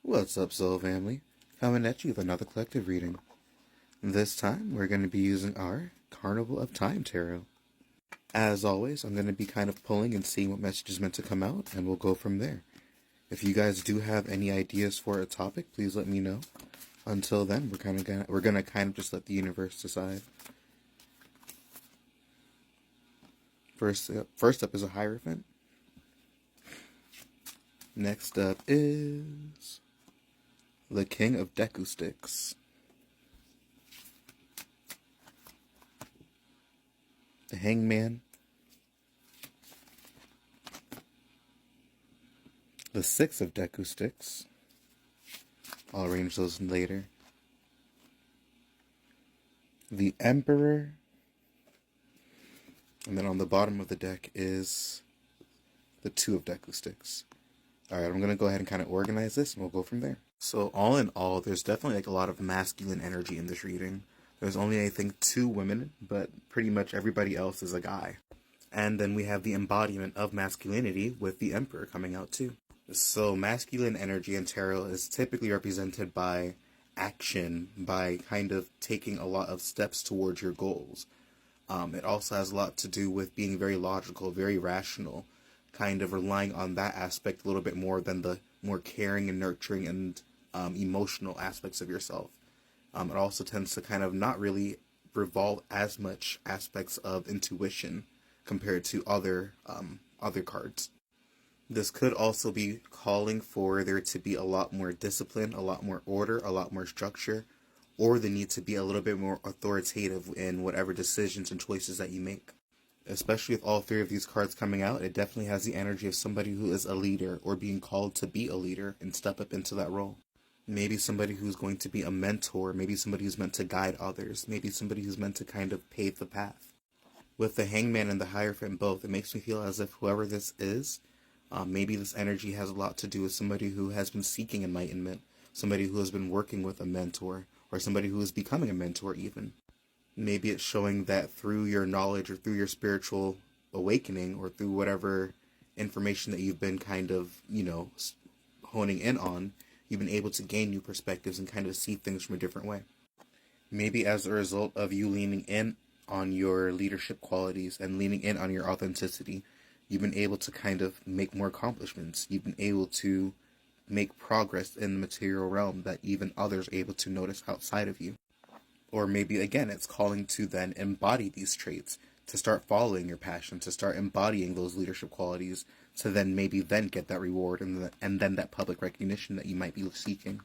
What's up, Soul Family? Coming at you with another collective reading. This time, we're going to be using our Carnival of Time Tarot. As always, I'm going to be kind of pulling and seeing what message is meant to come out, and we'll go from there. If you guys do have any ideas for a topic, please let me know. Until then, we're gonna kind of just let the universe decide. First up is a Hierophant. Next up is the King of Deku Sticks. The Hangman. The Six of Deku Sticks. I'll arrange those later. The Emperor. And then on the bottom of the deck is the Two of Deku Sticks. Alright, I'm going to go ahead and kind of organize this and we'll go from there. So all in all, there's definitely like a lot of masculine energy in this reading. There's only, I think, 2 women, but pretty much everybody else is a guy. And then we have the embodiment of masculinity with the Emperor coming out too. So masculine energy in tarot is typically represented by action, by kind of taking a lot of steps towards your goals. It also has a lot to do with being very logical, very rational, kind of relying on that aspect a little bit more than the more caring and nurturing and emotional aspects of yourself. It also tends to kind of not really revolve as much aspects of intuition compared to other cards. This could also be calling for there to be a lot more discipline, a lot more order, a lot more structure, or the need to be a little bit more authoritative in whatever decisions and choices that you make. Especially with all 3 of these cards coming out, it definitely has the energy of somebody who is a leader or being called to be a leader and step up into that role. Maybe somebody who's going to be a mentor, maybe somebody who's meant to guide others, maybe somebody who's meant to kind of pave the path. With the Hangman and the Hierophant both, it makes me feel as if whoever this is, maybe this energy has a lot to do with somebody who has been seeking enlightenment, somebody who has been working with a mentor, or somebody who is becoming a mentor even. Maybe it's showing that through your knowledge or through your spiritual awakening or through whatever information that you've been kind of, honing in on, you've been able to gain new perspectives and kind of see things from a different way. Maybe as a result of you leaning in on your leadership qualities and leaning in on your authenticity, you've been able to kind of make more accomplishments. You've been able to make progress in the material realm that even others are able to notice outside of you. Or maybe, again, it's calling to then embody these traits, to start following your passion, to start embodying those leadership qualities, to then maybe then get that reward and then that public recognition that you might be seeking.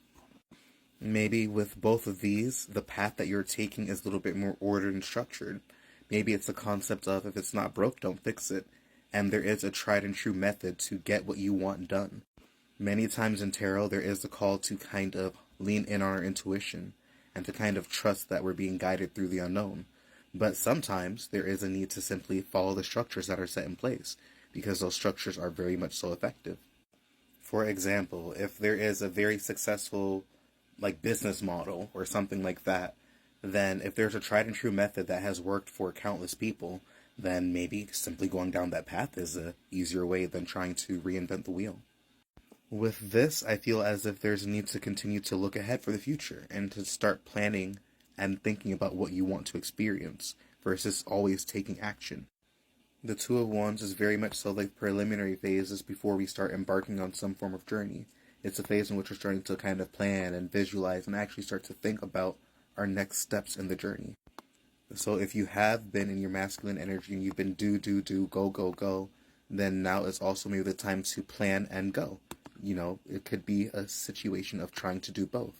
Maybe with both of these, the path that you're taking is a little bit more ordered and structured. Maybe it's the concept of if it's not broke, don't fix it. And there is a tried and true method to get what you want done. Many times in tarot, there is the call to kind of lean in on our intuition and to kind of trust that we're being guided through the unknown. But sometimes there is a need to simply follow the structures that are set in place because those structures are very much so effective. For example, if there is a very successful business model or something like that, then if there's a tried and true method that has worked for countless people, then maybe simply going down that path is a easier way than trying to reinvent the wheel. With this, I feel as if there's a need to continue to look ahead for the future and to start planning and thinking about what you want to experience versus always taking action. The Two of Wands is very much so like preliminary phases before we start embarking on some form of journey. It's a phase in which we're starting to kind of plan and visualize and actually start to think about our next steps in the journey. So if you have been in your masculine energy and you've been do, go, then now is also maybe the time to plan and go. It could be a situation of trying to do both.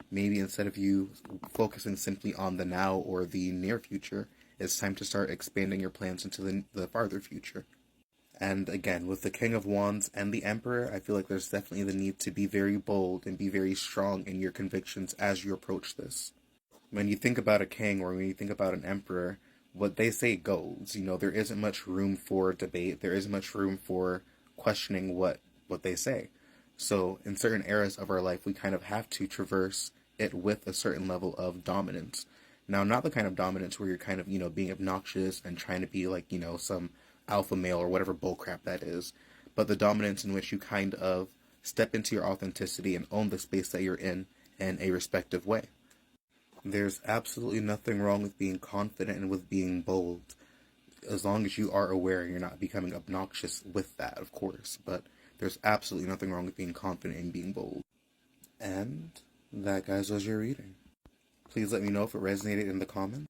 Maybe instead of you focusing simply on the now or the near future, it's time to start expanding your plans into the farther future. And again, with the King of Wands and the Emperor, I feel like there's definitely the need to be very bold and be very strong in your convictions as you approach this. When you think about a king or when you think about an emperor, what they say goes. There isn't much room for debate. There isn't much room for questioning what they say. So in certain eras of our life, we kind of have to traverse it with a certain level of dominance. Now, not the kind of dominance where you're kind of, being obnoxious and trying to be like, some alpha male or whatever bullcrap that is, but the dominance in which you kind of step into your authenticity and own the space that you're in a respective way. There's absolutely nothing wrong with being confident and with being bold, as long as you are aware and you're not becoming obnoxious with that, of course. But there's absolutely nothing wrong with being confident and being bold. And that, guys, was your reading. Please let me know if it resonated in the comments.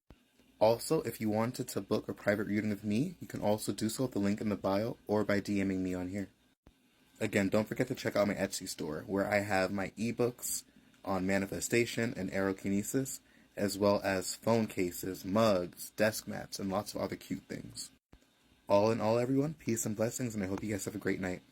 Also, if you wanted to book a private reading with me, you can also do so at the link in the bio or by DMing me on here. Again, don't forget to check out my Etsy store, where I have my ebooks on manifestation and aerokinesis, as well as phone cases, mugs, desk mats, and lots of other cute things. All in all, everyone, peace and blessings, and I hope you guys have a great night.